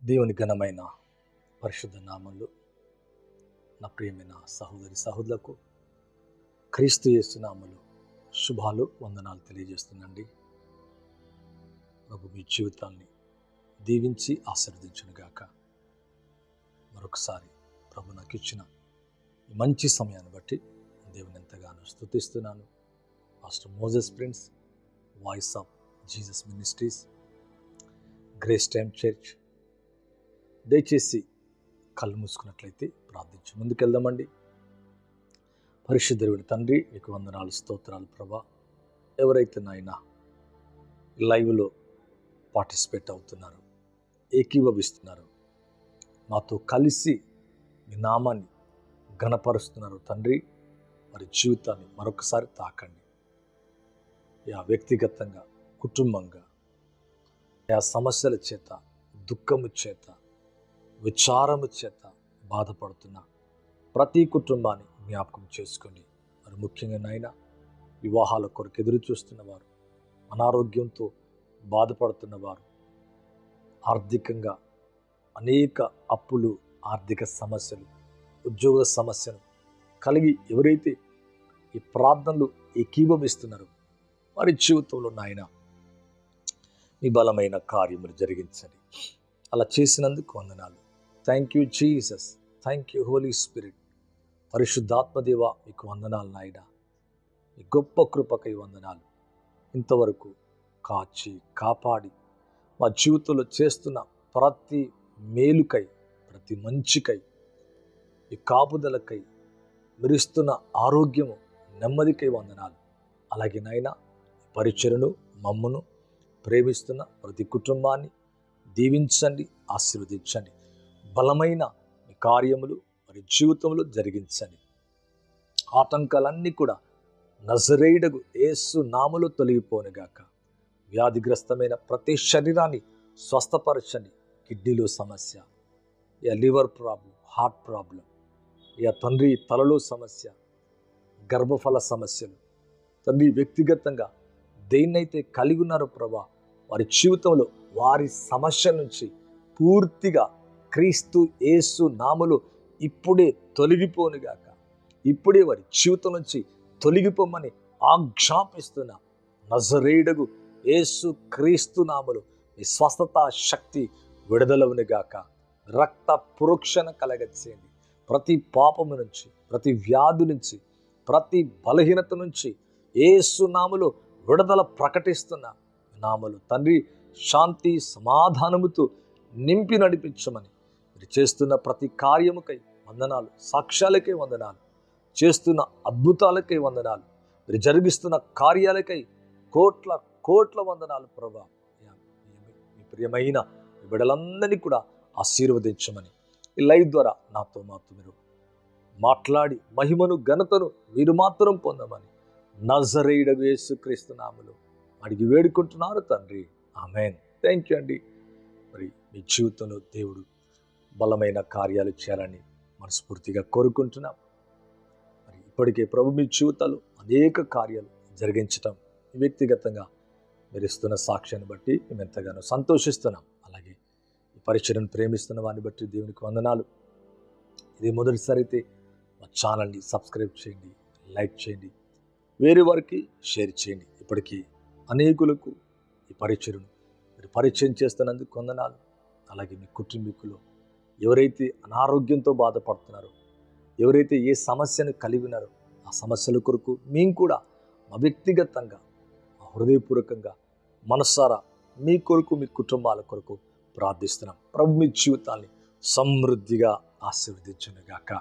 దేవుని ఘనమైన పరిశుద్ధ నామంలో నా ప్రియమైన సహోదరి సహోదరులకు క్రీస్తు యేసు నామములో శుభాలు వందనాలు తెలియజేస్తుందండి. ప్రభు మీ జీవితాన్ని దీవించి ఆశీర్వదించునుగాక. మరొకసారి ప్రభు నాకు ఇచ్చిన ఈ మంచి సమయాన్ని బట్టి దేవుని ఎంతగానో స్తుతిస్తున్నాను. Pastor Moses Prince, voice of Jesus ministries, grace time church. దయచేసి కళ్ళు మూసుకున్నట్లయితే ప్రార్థించి ముందుకెళ్దామండి. పరిశుద్ధుని తండ్రి, మీకు వందనాలు, స్తోత్రాలు ప్రభా. ఎవరైతే నాయన లైవ్లో పార్టిసిపేట్ అవుతున్నారు, ఏకీభవిస్తున్నారు, మాతో కలిసి మీ నామాన్ని ఘనపరుస్తున్నారు తండ్రి, వారి జీవితాన్ని మరొకసారి తాకండి. వ్యక్తిగతంగా, కుటుంబంగా, సమస్యల చేత, దుఃఖము చేత, విచారము చేత బాధపడుతున్న ప్రతి కుటుంబాన్ని జ్ఞాపకం చేసుకోండి. మరి ముఖ్యంగా నాయన వివాహాల కొరకు ఎదురు చూస్తున్నవారు, అనారోగ్యంతో బాధపడుతున్నవారు, ఆర్థికంగా అనేక అప్పులు, ఆర్థిక సమస్యలు, ఉద్యోగ సమస్యలు కలిగి ఎవరైతే ఈ ప్రార్థనలు ఏకీభవిస్తున్నారో వారి జీవితంలో నాయన మీ బలమైన కార్యములు జరిగించండి. అలా చేసినందుకు వందనాలు. Thank you Jesus, thank you Holy Spirit. పరిశుద్ధాత్మదేవ, మీకు వందనాలు నాయన. మీ గొప్ప కృపకై వందనాలు. ఇంతవరకు కాచి కాపాడి మా జీవితంలో చేస్తున్న ప్రతి మేలుకై, ప్రతి మంచికై, ఈ కాపుదలకై, మెరుస్తున్న ఆరోగ్యము, నెమ్మదికై వందనాలు. అలాగే నాయన పరిచయను మమ్మను ప్రేమిస్తున్న ప్రతి కుటుంబాన్ని దీవించండి, ఆశీర్వదించండి. బలమైన మీ కార్యములు మరి జీవితంలో జరిగించండి. ఆటంకాలన్నీ కూడా నజరేయుడగు యేసు నామములో తొలగిపోనుగాక. వ్యాధిగ్రస్తమైన ప్రతి శరీరాన్ని స్వస్థపరచండి. కిడ్నీలో సమస్య, లివర్ ప్రాబ్లం, హార్ట్ ప్రాబ్లం, తండ్రి తలలో సమస్య, గర్భఫల సమస్యలు, తండ్రి వ్యక్తిగతంగా దేన్నైతే కలిగి ఉన్నారో ప్రభా, వారి జీవితంలో వారి సమస్య నుంచి పూర్తిగా క్రీస్తు యేసు నామములో ఇప్పుడే తొలగిపోనుగాక. ఇప్పుడే వారి జీవితం నుంచి తొలగిపోమని ఆజ్ఞాపిస్తున్న నజరేయుడగు యేసు క్రీస్తు నామములో మీ స్వస్థత శక్తి విడుదలవునుగాక. రక్త పురోక్షణ కలగచేయండి. ప్రతి పాపము నుంచి, ప్రతి వ్యాధి నుంచి, ప్రతి బలహీనత నుంచి యేసు నామములో విడుదల ప్రకటిస్తున్న నామములో తండ్రి శాంతి సమాధానముతో నింపి నడిపించమని మీరు చేస్తున్న ప్రతి కార్యముకై వందనాలు, సాక్ష్యాలకై వందనాలు, చేస్తున్న అద్భుతాలకై వందనాలు, మీరు జరిగిస్తున్న కార్యాలకై కోట్ల కోట్ల వందనాలు ప్రభా. మీ ప్రియమైన బిడ్డలందరినీ కూడా ఆశీర్వదించమని ఈ లైవ్ ద్వారా నాతో మీరు మాట్లాడి మహిమను ఘనతను మీరు మాత్రం పొందమని నజరేయుడగు యేసుక్రీస్తు నామములో అడిగి వేడుకుంటున్నారు తండ్రి, ఆమేన్. థ్యాంక్ యూ అండి. మరి మీ జీవితంలో దేవుడు బలమైన కార్యాలు చేయాలని మనస్ఫూర్తిగా కోరుకుంటున్నాం. మరి ఇప్పటికే ప్రభు మీ జీవితాలు అనేక కార్యాలు జరిగించటం వ్యక్తిగతంగా మీరు ఇస్తున్న సాక్ష్యాన్ని బట్టి మేము ఎంతగానో సంతోషిస్తున్నాం. అలాగే ఈ పరిచయను ప్రేమిస్తున్న వారిని బట్టి దేవునికి వందనాలు. ఇది మొదటిసారి అయితే మా ఛానల్ని సబ్స్క్రైబ్ చేయండి, లైక్ చేయండి, వేరే వారికి షేర్ చేయండి. ఇప్పటికీ అనేకులకు ఈ పరిచయను మీరు పరిచయం చేస్తున్నందుకు వందనాలు. అలాగే మీ కుటుంబీకులు ఎవరైతే అనారోగ్యంతో బాధపడుతున్నారో, ఎవరైతే ఏ సమస్యను కలిగి ఉన్నారో ఆ సమస్యల కొరకు మేము కూడా మా వ్యక్తిగతంగా, మా హృదయపూర్వకంగా, మనసారా మీ కొరకు, మీ కుటుంబాల కొరకు ప్రార్థిస్తున్నాం. ప్రభు మీ జీవితాన్ని సమృద్ధిగా ఆశీర్వదించునుగాక.